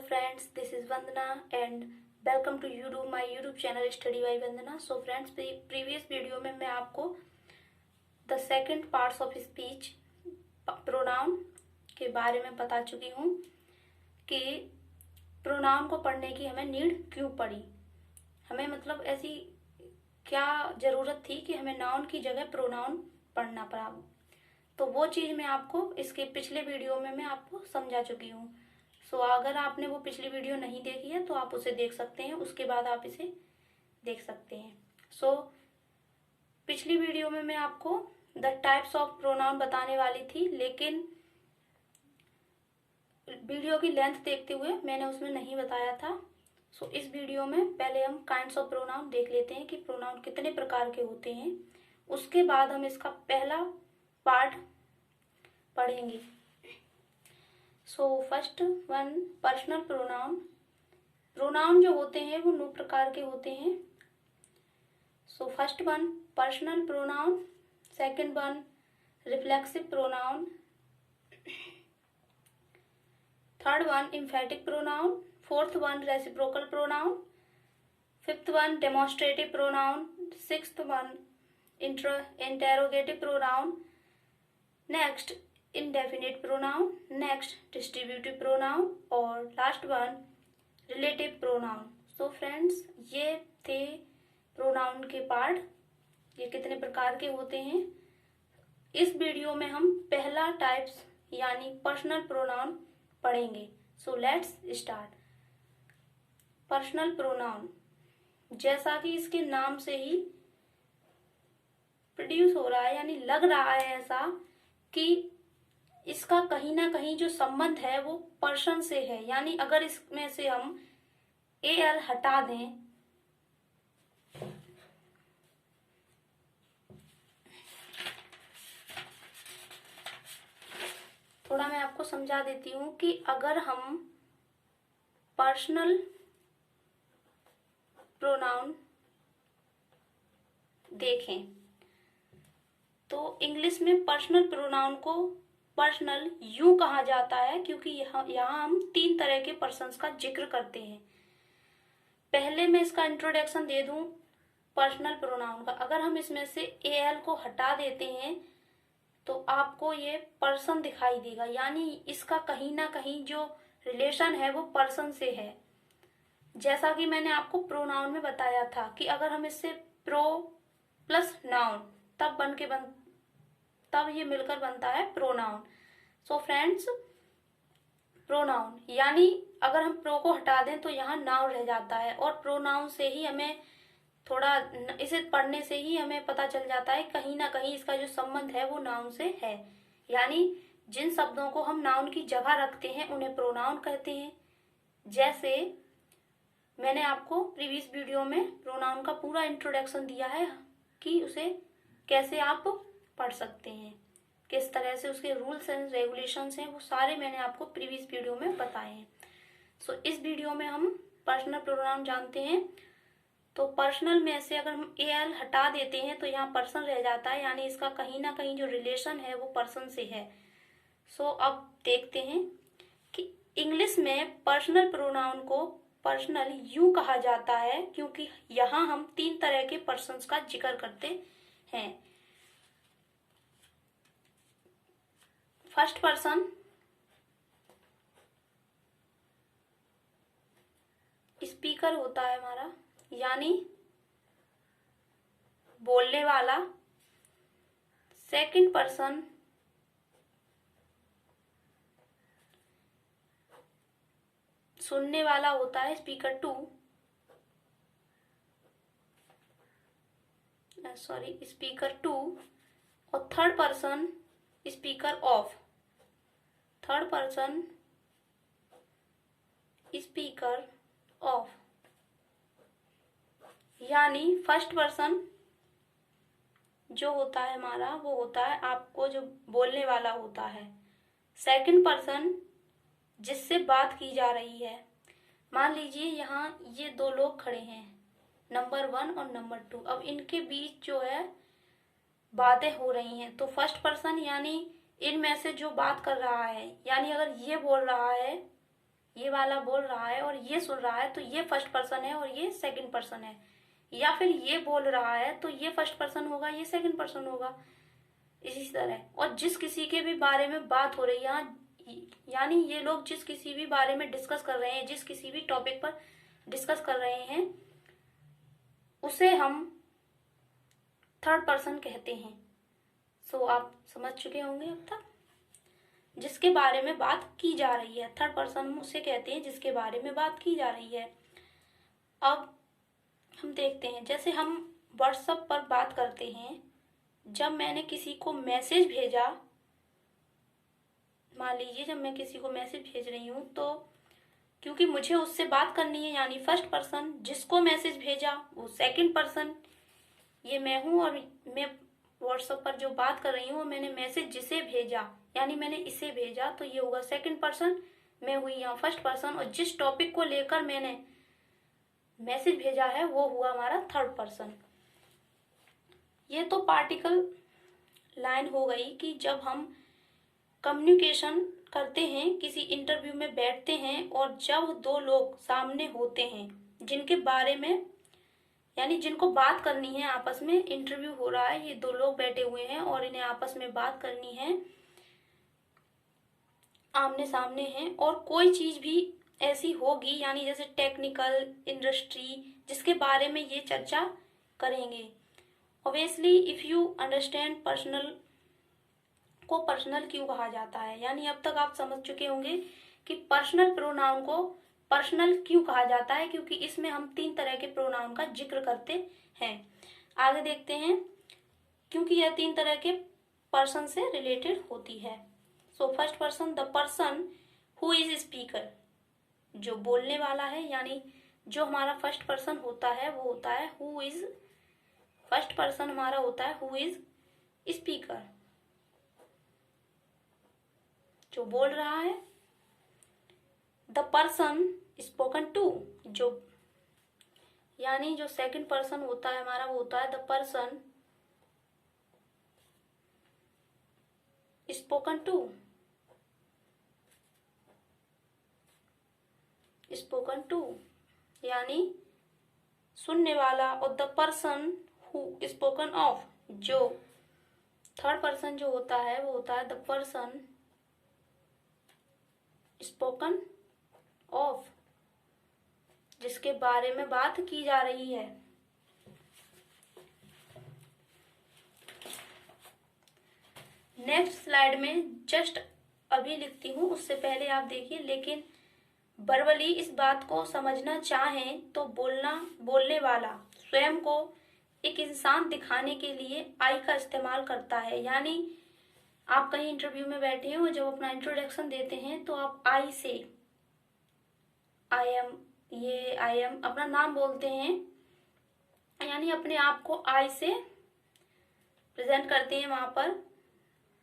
friends, this is Vandana and welcome to my YouTube channel Study by Vandana. So friends, previous video में मैं आपको the second parts of speech pronoun के बारे में बता चुकी हूँ कि प्रोनाउन को पढ़ने की हमें नीड क्यों पड़ी, हमें मतलब ऐसी क्या जरूरत थी कि हमें नाउन की जगह प्रोनाउन पढ़ना पड़ा। तो वो चीज मैं आपको इसके पिछले वीडियो में मैं आपको समझा चुकी हूँ। सो अगर आपने वो पिछली वीडियो नहीं देखी है तो आप उसे देख सकते हैं, उसके बाद आप इसे देख सकते हैं। सो पिछली वीडियो में मैं आपको द टाइप्स ऑफ प्रोनाउन बताने वाली थी, लेकिन वीडियो की लेंथ देखते हुए मैंने उसमें नहीं बताया था। सो इस वीडियो में पहले हम काइंड्स ऑफ प्रोनाउन देख लेते हैं कि प्रोनाउन कितने प्रकार के होते हैं, उसके बाद हम इसका पहला पार्ट पढ़ेंगे। So first one, personal pronoun. Pronoun जो होते हैं वो 9 प्रकार के होते हैं। So first one personal pronoun, second one reflexive pronoun, third one emphatic pronoun, fourth one reciprocal pronoun, fifth one demonstrative pronoun, sixth one interrogative pronoun, next indefinite pronoun, next distributive pronoun और last one relative pronoun। So friends, ये थे pronoun के part, ये कितने प्रकार के होते हैं। इस वीडियो में हम पहला टाइप्स यानी पर्सनल प्रोनाउन पढ़ेंगे। So let's start. Personal pronoun, जैसा कि इसके नाम से ही प्रोड्यूस हो रहा है यानी लग रहा है ऐसा कि इसका कहीं ना कहीं जो संबंध है वो पर्सन से है। यानी अगर इसमें से हम एल हटा दें थोड़ा मैं आपको समझा देती हूं कि अगर हम पर्सनल प्रोनाउन देखें तो इंग्लिश में पर्सनल प्रोनाउन को पर्सनल यूं कहा जाता है क्योंकि यहाँ हम 3 तरह के पर्सन्स का जिक्र करते हैं। पहले मैं इसका इंट्रोडक्शन दे दूं पर्सनल प्रोनाउन का। अगर हम इसमें से एल को हटा देते हैं तो आपको ये पर्सन दिखाई देगा, यानी इसका कहीं ना कहीं जो रिलेशन है वो पर्सन से है। जैसा कि मैंने आपको प्रोनाउन में बताया था कि अगर हम इससे प्रो प्लस नाउन तब ये मिलकर बनता है प्रोनाउन। सो फ्रेंड्स, प्रोनाउन यानी अगर हम प्रो को हटा दें तो यहाँ नाउन रह जाता है, और प्रोनाउन से ही हमें थोड़ा इसे पढ़ने से ही हमें पता चल जाता है कहीं ना कहीं इसका जो संबंध है वो नाउन से है। यानी जिन शब्दों को हम नाउन की जगह रखते हैं उन्हें प्रोनाउन कहते हैं। जैसे मैंने आपको प्रीवियस वीडियो में प्रोनाउन का पूरा इंट्रोडक्शन दिया है कि उसे कैसे आप पढ़ सकते हैं, किस तरह से उसके रूल्स एंड रेगुलेशंस हैं, वो सारे मैंने आपको प्रीवियस वीडियो में बताए हैं। सो इस वीडियो में हम पर्सनल प्रोनाउन जानते हैं। तो पर्सनल में से अगर हम एल हटा देते हैं तो यहाँ पर्सन रह जाता है, यानी इसका कहीं ना कहीं जो रिलेशन है वो पर्सन से है। सो अब देखते हैं कि इंग्लिश में पर्सनल प्रोनाउन को पर्सनल यूं कहा जाता है क्योंकि यहाँ हम 3 तरह के पर्सन्स का जिक्र करते हैं। फर्स्ट पर्सन स्पीकर होता है हमारा, यानी बोलने वाला। सेकंड पर्सन सुनने वाला होता है, स्पीकर 2। स्पीकर 2। और third person speaker of. Third person speaker of, यानी फर्स्ट पर्सन जो होता है हमारा वो होता है आपको जो बोलने वाला होता है। सेकंड पर्सन जिससे बात की जा रही है। मान लीजिए यहाँ ये 2 लोग खड़े हैं, नंबर 1 और नंबर 2। अब इनके बीच जो है बातें हो रही हैं, तो फर्स्ट पर्सन यानी इनमें से जो बात कर रहा है, यानी अगर ये बोल रहा है ये वाला बोल रहा है और ये सुन रहा है तो ये फर्स्ट पर्सन है और ये सेकंड पर्सन है, या फिर ये बोल रहा है तो ये फर्स्ट पर्सन होगा, ये सेकंड पर्सन होगा, इसी तरह। और जिस किसी के भी बारे में बात हो रही है यहाँ, यानी ये लोग जिस किसी भी बारे में डिस्कस कर रहे हैं, जिस किसी भी टॉपिक पर डिस्कस कर रहे हैं, उसे हम थर्ड पर्सन कहते हैं। सो आप समझ चुके होंगे अब तक। जिसके बारे में बात की जा रही है, थर्ड पर्सन हम उसे कहते हैं जिसके बारे में बात की जा रही है। अब हम देखते हैं, जैसे हम व्हाट्सएप पर बात करते हैं, जब मैंने किसी को मैसेज भेजा, मान लीजिए जब मैं किसी को मैसेज भेज रही हूँ, तो क्योंकि मुझे उससे बात करनी है, यानी फर्स्ट पर्सन, जिसको मैसेज भेजा वो सेकंड पर्सन, ये मैं हूँ, और मैं व्हाट्सएप पर जो बात कर रही हूँ, मैंने मैसेज जिसे भेजा, यानी मैंने इसे भेजा, तो ये होगा सेकंड पर्सन, मैं हुई यहाँ फर्स्ट पर्सन, और जिस टॉपिक को लेकर मैंने मैसेज भेजा है वो हुआ हमारा थर्ड पर्सन। ये तो पार्टिकल लाइन हो गई कि जब हम कम्युनिकेशन करते हैं, किसी इंटरव्यू में बैठते हैं, और जब दो लोग सामने होते हैं जिनके बारे में, यानी जिनको बात करनी है, आपस में इंटरव्यू हो रहा है, ये दो लोग बैठे हुए हैं और इन्हें आपस में बात करनी है, आमने सामने हैं, और कोई चीज भी ऐसी होगी, यानी जैसे टेक्निकल, इंडस्ट्री, जिसके बारे में ये चर्चा करेंगे। Obviously if you understand, personal को पर्सनल क्यों कहा जाता है, यानी अब तक आप समझ चुके होंगे कि पर्सनल प्रोनाउन को पर्सनल क्यों कहा जाता है, क्योंकि इसमें हम 3 तरह के प्रोनाउन का जिक्र करते हैं। आगे देखते हैं, क्योंकि यह 3 तरह के पर्सन से रिलेटेड होती है। So first person, the person who is speaker, जो बोलने वाला है, यानी जो हमारा फर्स्ट पर्सन होता है वो होता है हु इज, फर्स्ट पर्सन हमारा होता है हु इज स्पीकर, जो बोल रहा है। द पर्सन स्पोकन टू, जो यानी जो सेकंड पर्सन होता है हमारा वो होता है the person spoken to, spoken to यानी सुनने वाला, और the person who spoken of, जो थर्ड पर्सन जो होता है वो होता है द पर्सन स्पोकन ऑफ, जिसके बारे में बात की जा रही है। नेक्स्ट स्लाइड में जस्ट अभी लिखती हूँ, उससे पहले आप देखिए, लेकिन वर्बली इस बात को समझना चाहें तो बोलने वाला स्वयं को एक इंसान दिखाने के लिए आई का इस्तेमाल करता है। यानी आप कहीं इंटरव्यू में बैठे हो, जब अपना इंट्रोडक्शन देते हैं तो आप आई से, आई एम अपना नाम बोलते हैं, यानी अपने आप को आई से प्रेजेंट करते हैं वहां पर।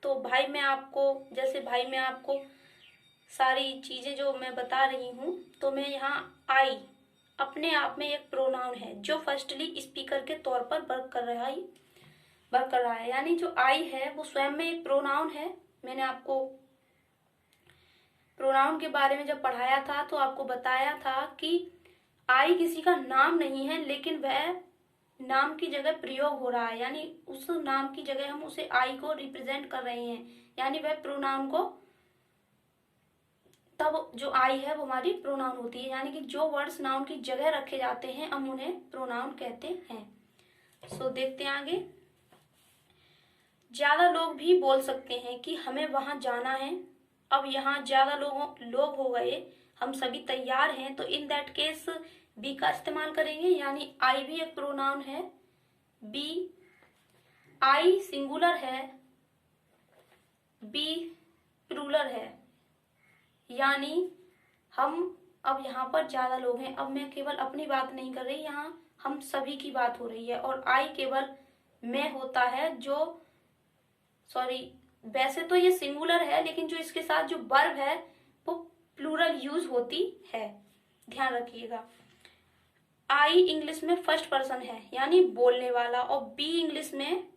तो भाई मैं आपको सारी चीजें जो मैं बता रही हूँ, तो मैं यहाँ आई अपने आप में एक प्रोनाउन है जो फर्स्टली स्पीकर के तौर पर वर्क कर रहा है, यानी जो आई है वो स्वयं में एक प्रोनाउन है। मैंने आपको प्रोनाउन के बारे में जब पढ़ाया था तो आपको बताया था कि आई किसी का नाम नहीं है, लेकिन वह नाम की जगह प्रयोग हो रहा है, यानी उस नाम की जगह हम उसे आई को रिप्रेजेंट कर रहे हैं, यानी वह प्रोनाउन को, तब जो आई है वो हमारी प्रोनाउन होती है। यानी कि जो वर्ड्स नाउन की जगह रखे जाते हैं हम उन्हें प्रोनाउन कहते हैं। सो देखते हैं आगे। ज्यादा लोग भी बोल सकते हैं कि हमें वहां जाना है। अब यहाँ ज्यादा लोग हो गए, हम सभी तैयार हैं, तो इन दैट केस बी का इस्तेमाल करेंगे, यानी आई भी एक प्रोनाउन है। बी, आई सिंगुलर है, बी प्लूरल है, यानी हम अब यहाँ पर ज्यादा लोग हैं। अब मैं केवल अपनी बात नहीं कर रही, यहाँ हम सभी की बात हो रही है, और आई केवल मैं होता है, जो वैसे तो ये सिंगुलर है, लेकिन जो इसके साथ जो वर्ब है वो प्लूरल यूज होती है, ध्यान रखिएगा। आई इंग्लिश में फर्स्ट पर्सन है, यानी बोलने वाला, और बी इंग्लिश में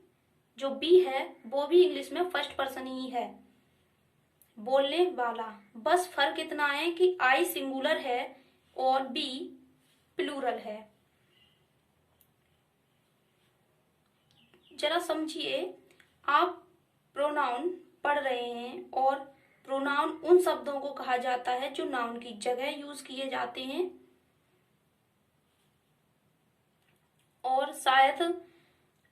जो बी है वो भी इंग्लिश में फर्स्ट पर्सन ही है, बोलने वाला। बस फर्क इतना है कि आई सिंगुलर है और बी प्लूरल है। जरा समझिए, आप प्रोनाउन पढ़ रहे हैं और प्रोनाउन उन शब्दों को कहा जाता है जो नाउन की जगह यूज किए जाते हैं। और शायद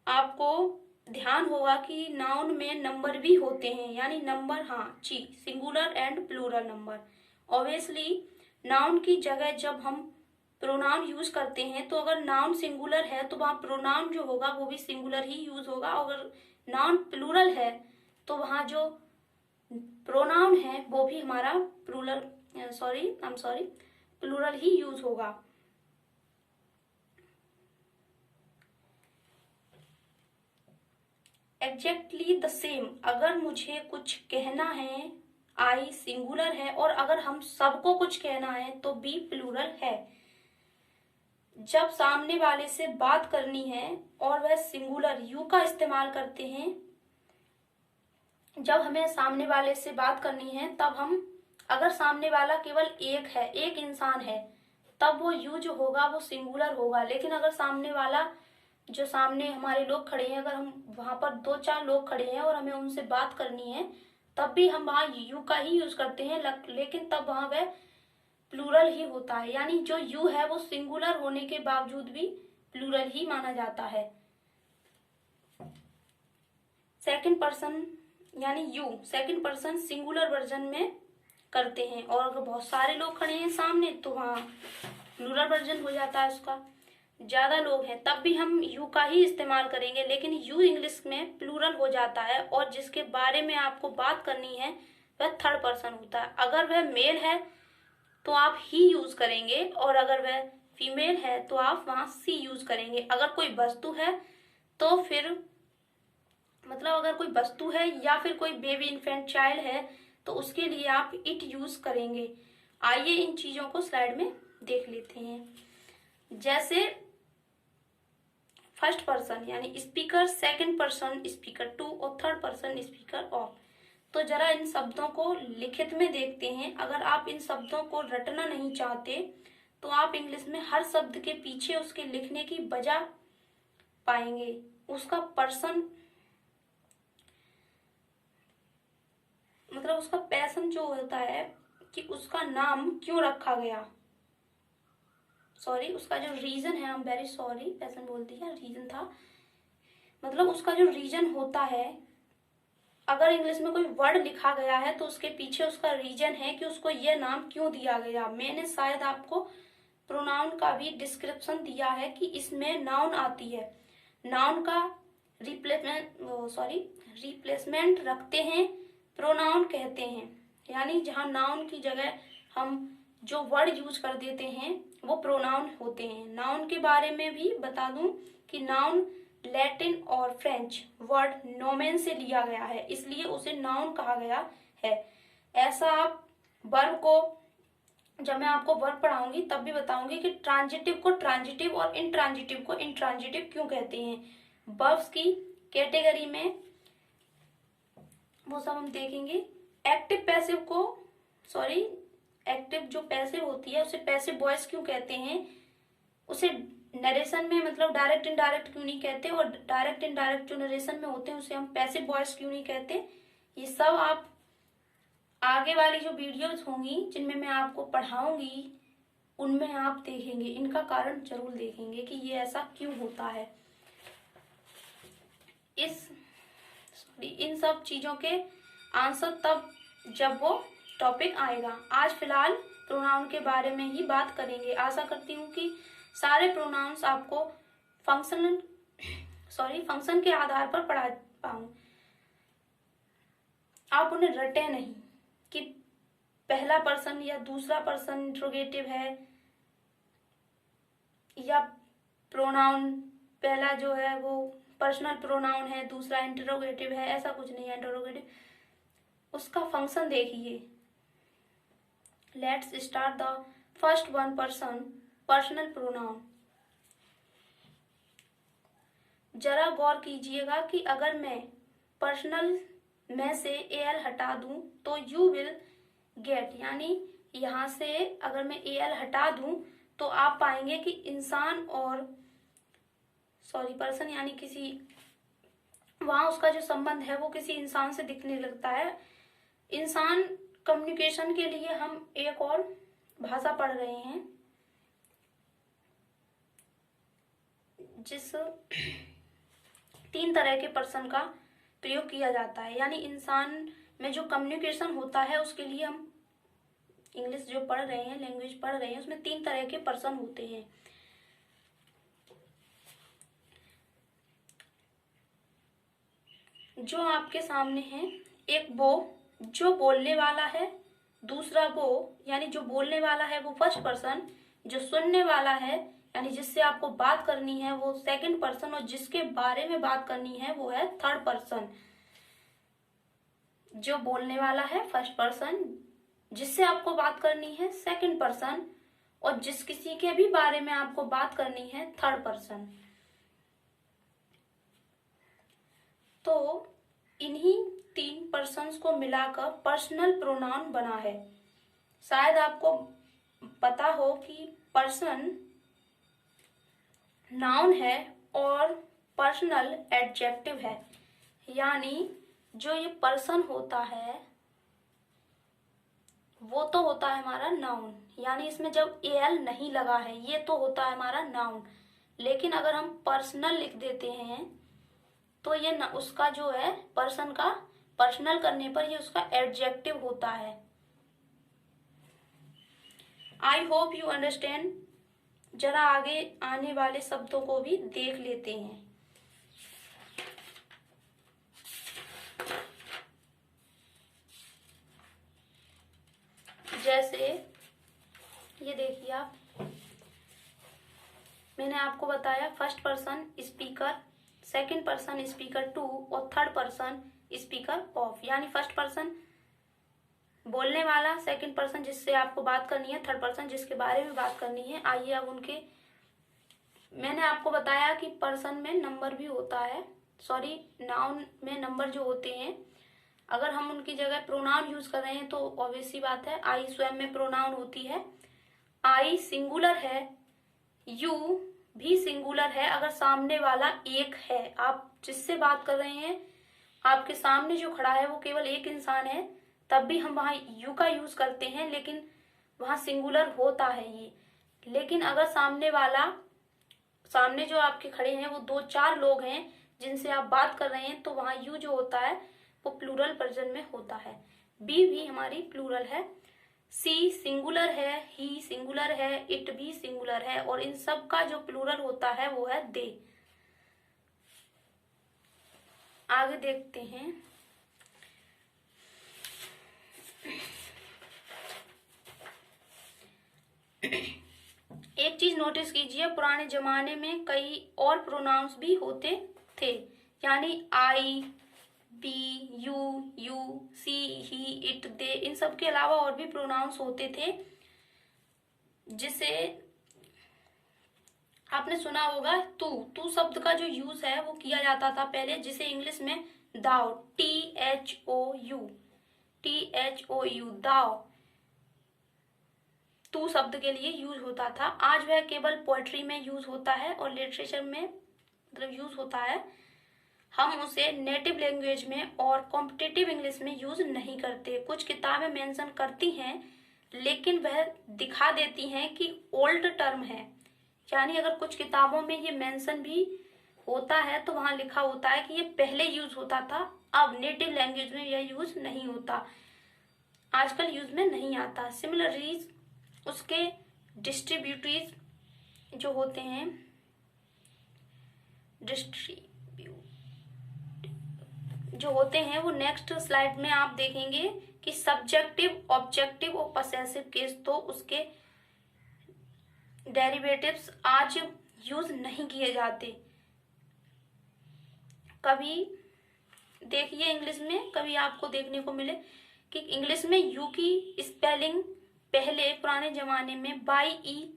आपको ध्यान होगा कि नाउन में नंबर भी होते हैं, यानी नंबर, हाँ जी, singular and plural number. Obviously noun की जगह जब हम प्रोनाउन यूज करते हैं तो अगर नाउन सिंगुलर है तो वहां प्रोनाउन जो होगा वो भी सिंगुलर ही यूज होगा। अगर नाउन प्लूरल है तो वहां जो प्रोनाउन है वो भी हमारा प्लूरल ही यूज होगा। एग्जैक्टली द सेम, अगर मुझे कुछ कहना है आई सिंगुलर है और अगर हम सबको कुछ कहना है तो बी प्लूरल है। जब सामने वाले से बात करनी है और वह सिंगुलर यू का इस्तेमाल करते हैं, जब हमें सामने वाले से बात करनी है तब हम, अगर सामने वाला केवल एक है, एक इंसान है, तब वो यू जो होगा वो सिंगुलर होगा। लेकिन अगर सामने वाला, जो सामने हमारे लोग खड़े हैं, अगर हम वहां पर 2-4 लोग खड़े हैं और हमें उनसे बात करनी है तब भी हम वहां यू का ही यूज करते हैं, लेकिन तब वहां वह प्लूरल ही होता है। यानी जो यू है वो सिंगुलर होने के बावजूद भी प्लूरल ही माना जाता है। सेकंड पर्सन यानी you second person singular version में करते हैं, और अगर बहुत सारे लोग खड़े हैं सामने तो वहां प्लूरल वर्जन हो जाता है उसका। ज्यादा लोग हैं तब भी हम यू का ही इस्तेमाल करेंगे, लेकिन यू इंग्लिश में प्लूरल हो जाता है और जिसके बारे में आपको बात करनी है वह थर्ड पर्सन होता है। अगर वह मेल है तो आप ही यूज करेंगे और अगर वह फीमेल है तो आप वहां सी यूज करेंगे। अगर कोई वस्तु है तो फिर, मतलब अगर कोई वस्तु है या फिर कोई बेबी इन्फेंट चाइल्ड है तो उसके लिए आप इट यूज करेंगे। आइए इन चीजों को स्लाइड में देख लेते हैं। जैसे फर्स्ट पर्सन यानी speaker, second person speaker to और थर्ड पर्सन स्पीकर ऑफ। तो जरा इन शब्दों को लिखित में देखते हैं। अगर आप इन शब्दों को रटना नहीं चाहते तो आप इंग्लिश में हर शब्द के पीछे उसके लिखने की वजह पाएंगे। उसका पर्सन, मतलब उसका पैसन जो होता है कि उसका नाम क्यों रखा गया, सॉरी उसका जो रीजन है, I am very sorry, passion बोल दिया, रीजन था, मतलब उसका जो रीजन होता है। अगर इंग्लिश में कोई वर्ड लिखा गया है तो उसके पीछे उसका रीजन है कि उसको यह नाम क्यों दिया गया। मैंने शायद आपको प्रोनाउन का भी डिस्क्रिप्शन दिया है कि इसमें नाउन आती है, नाउन का रिप्लेसमेंट रखते हैं, प्रोनाउन कहते हैं। यानी जहां नाउन की जगह हम जो वर्ड यूज कर देते हैं वो प्रोनाउन होते हैं। नाउन के बारे में भी बता दूं कि नाउन लैटिन और फ्रेंच वर्ड नोमेन से लिया गया है, इसलिए उसे नाउन कहा गया है। ऐसा आप वर्ब को, जब मैं आपको वर्ब पढ़ाऊंगी तब भी बताऊंगी कि ट्रांजिटिव को ट्रांजिटिव और इंट्रांजिटिव को इंट्रांजिटिव क्यों कहते हैं। वर्ब्स की कैटेगरी में वो सब हम देखेंगे। एक्टिव पैसिव को, सॉरी एक्टिव जो पैसिव होती है उसे पैसिव वॉइस क्यों कहते हैं, उसे नरेशन में मतलब डायरेक्ट इनडायरेक्ट क्यों नहीं कहते, और डायरेक्ट इनडायरेक्ट जो नरेशन में होते हैं उसे हम पैसिव वॉइस क्यों नहीं कहते, ये सब आप आगे वाली जो वीडियोस होंगी जिनमें मैं आपको पढ़ाऊंगी उनमें आप देखेंगे, इनका कारण जरूर देखेंगे कि ये ऐसा क्यों होता है। इन सब चीजों के आंसर तब जब वो टॉपिक आएगा। आज फिलहाल प्रोनाउन के बारे में ही बात करेंगे। आशा करती हूँ कि सारे प्रोनाउंस आपको फंक्शन के आधार पर पढ़ा पाऊं। आप उन्हें रटे नहीं कि पहला पर्सन या दूसरा पर्सन इंट्रोगेटिव है या प्रोनाउन पहला जो है वो पर्सनल प्रोनाउन है, दूसरा इंटरोगेटिव है, ऐसा कुछ नहीं है। इंटरोगेटिव उसका फंक्शन देखिए। Let's start the first one, personal pronoun. जरा गौर कीजिएगा कि अगर मैं पर्सनल में से एल हटा दूं तो यू विल गेट, यानी यहाँ से अगर मैं एल हटा दूं तो आप पाएंगे कि इंसान और पर्सन यानी किसी वहां उसका जो संबंध है वो किसी इंसान से दिखने लगता है। इंसान कम्युनिकेशन के लिए हम एक और भाषा पढ़ रहे हैं जिस 3 तरह के पर्सन का प्रयोग किया जाता है, यानी इंसान में जो कम्युनिकेशन होता है उसके लिए हम इंग्लिश जो पढ़ रहे हैं, लैंग्वेज पढ़ रहे हैं, उसमें 3 तरह के पर्सन होते हैं। जो आपके सामने है, एक वो जो बोलने वाला है, दूसरा वो यानी जो बोलने वाला है वो फर्स्ट पर्सन, जो सुनने वाला है यानी जिससे आपको बात करनी है वो सेकंड पर्सन, और जिसके बारे में बात करनी है वो है थर्ड पर्सन। जो बोलने वाला है फर्स्ट पर्सन, जिससे आपको बात करनी है सेकंड पर्सन, और जिस किसी के भी बारे में आपको बात करनी है थर्ड पर्सन। तो इन्हीं 3 पर्सन्स को मिलाकर पर्सनल प्रोनाउन बना है। शायद आपको पता हो कि पर्सन नाउन है और पर्सनल एडजेक्टिव है, यानी जो ये पर्सन होता है वो तो होता है हमारा नाउन, यानी इसमें जब एल नहीं लगा है ये तो होता है हमारा नाउन। लेकिन अगर हम पर्सनल लिख देते हैं तो ये उसका जो है पर्सन का पर्सनल करने पर ये उसका एडजेक्टिव होता है। I hope you understand. जरा आगे आने वाले शब्दों को भी देख लेते हैं। जैसे ये देखिए आप, मैंने आपको बताया first person speaker, second person speaker to और थर्ड पर्सन स्पीकर ऑफ, यानी फर्स्ट पर्सन बोलने वाला, सेकंड पर्सन जिससे आपको बात करनी है, थर्ड पर्सन जिसके बारे में बात करनी है। आइए अब उनके, मैंने आपको बताया कि पर्सन में नंबर भी होता है, नाउन में नंबर जो होते हैं, अगर हम उनकी जगह प्रोनाउन यूज कर रहे हैं तो ऑब्वियस सी बात है आई स्वयं में प्रोनाउन होती है। आई सिंगुलर है, यू भी सिंगुलर है अगर सामने वाला एक है। आप जिससे बात कर रहे हैं, आपके सामने जो खड़ा है वो केवल एक इंसान है, तब भी हम वहां यू का यूज करते हैं, लेकिन वहां सिंगुलर होता है ये। लेकिन अगर सामने जो आपके खड़े हैं वो 2-4 लोग हैं जिनसे आप बात कर रहे हैं, तो वहां यू जो होता है वो प्लूरल वर्जन में होता है। बी भी हमारी प्लूरल है, सी सिंगुलर है, ही सिंगुलर है, इट भी सिंगुलर है, और इन सब का जो प्लूरल होता है वो है दे। आगे देखते हैं। एक चीज नोटिस कीजिए, पुराने जमाने में कई और प्रोनाउंस भी होते थे, यानी I, we, you, she, he, it, they, इन सब के अलावा और भी प्रोनाउंस होते थे, जिसे आपने सुना होगा तू शब्द का जो यूज है वो किया जाता था पहले, जिसे इंग्लिश में दाओ, THOU दाओ तू शब्द के लिए यूज होता था। आज वह केवल पोएट्री में यूज होता है और लिटरेचर में मतलब यूज होता है। हम उसे नेटिव लैंग्वेज में और कॉम्पिटिटिव इंग्लिश में यूज नहीं करते। कुछ किताबें मेंशन करती हैं, लेकिन वह दिखा देती हैं कि ओल्ड टर्म है, यानी अगर कुछ किताबों में ये मेंशन भी होता है तो वहां लिखा होता है कि ये पहले यूज होता था, अब नेटिव लैंग्वेज में यह यूज नहीं होता, आजकल यूज में नहीं आता। सिमिलरली उसके डिस्ट्रीब्यूटरीज जो होते हैं, वो नेक्स्ट स्लाइड में आप देखेंगे कि सब्जेक्टिव, ऑब्जेक्टिव और पसेसिव केस, तो उसके डेरिवेटिव्स आज यूज नहीं किए जाते। कभी देखिए इंग्लिश में कभी आपको देखने को मिले कि इंग्लिश में यू की स्पेलिंग पहले पुराने जमाने में बाई ई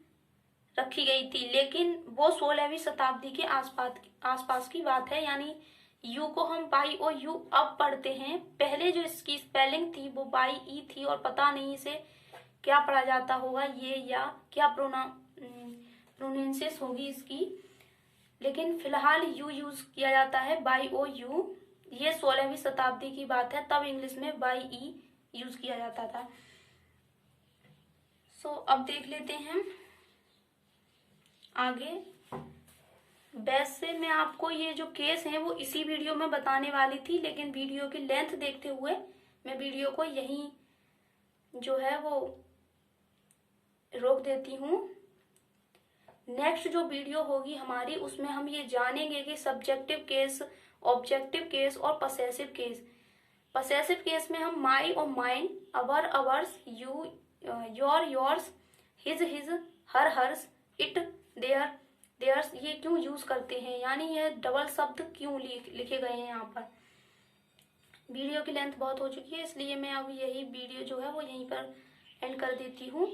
रखी गई थी, लेकिन वो 16वीं शताब्दी के आसपास की बात है, यानी यू को हम बाई ओ यू अब पढ़ते हैं। पहले जो इसकी स्पेलिंग थी वो बाई ई थी और पता नहीं इसे क्या पढ़ा जाता होगा, ये या क्या प्रोनाउंसिएशन होगी इसकी, लेकिन फिलहाल यू यूज किया जाता है, बाई ओ यू। ये 16वीं शताब्दी की बात है, तब इंग्लिश में बाई ई यूज किया जाता था। अब देख लेते हैं आगे। वैसे मैं आपको ये जो केस है वो इसी वीडियो में बताने वाली थी, लेकिन वीडियो की लेंथ देखते हुए मैं वीडियो को यहीं जो है वो रोक देती हूँ। नेक्स्ट जो वीडियो होगी हमारी, उसमें हम ये जानेंगे कि सब्जेक्टिव केस, ऑब्जेक्टिव केस और पसेसिव केस। पसेसिव केस में हम माई और mine, our, ours, you, your, yours, his, her, hers, it, their, theirs, ये क्यों यूज करते हैं, यानी ये डबल शब्द क्यों लिखे गए हैं यहाँ पर। वीडियो की लेंथ बहुत हो चुकी है, इसलिए मैं अब यही वीडियो जो है वो यहीं पर एंड कर देती हूँ।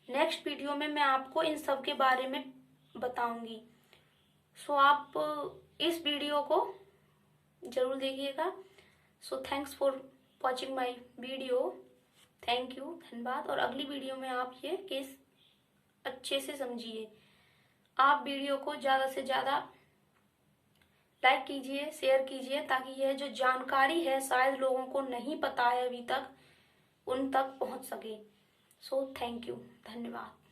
नेक्स्ट वीडियो में मैं आपको इन सब के बारे में बताऊंगी। आप इस वीडियो को जरूर देखिएगा। Thanks for watching my video. Thank you, धन्यवाद। और अगली वीडियो में आप ये केस अच्छे से समझिए। आप वीडियो को ज़्यादा से ज़्यादा लाइक कीजिए, शेयर कीजिए, ताकि यह जो जानकारी है शायद लोगों को नहीं पता है अभी तक, उन तक पहुंच सके। थैंक यू, धन्यवाद।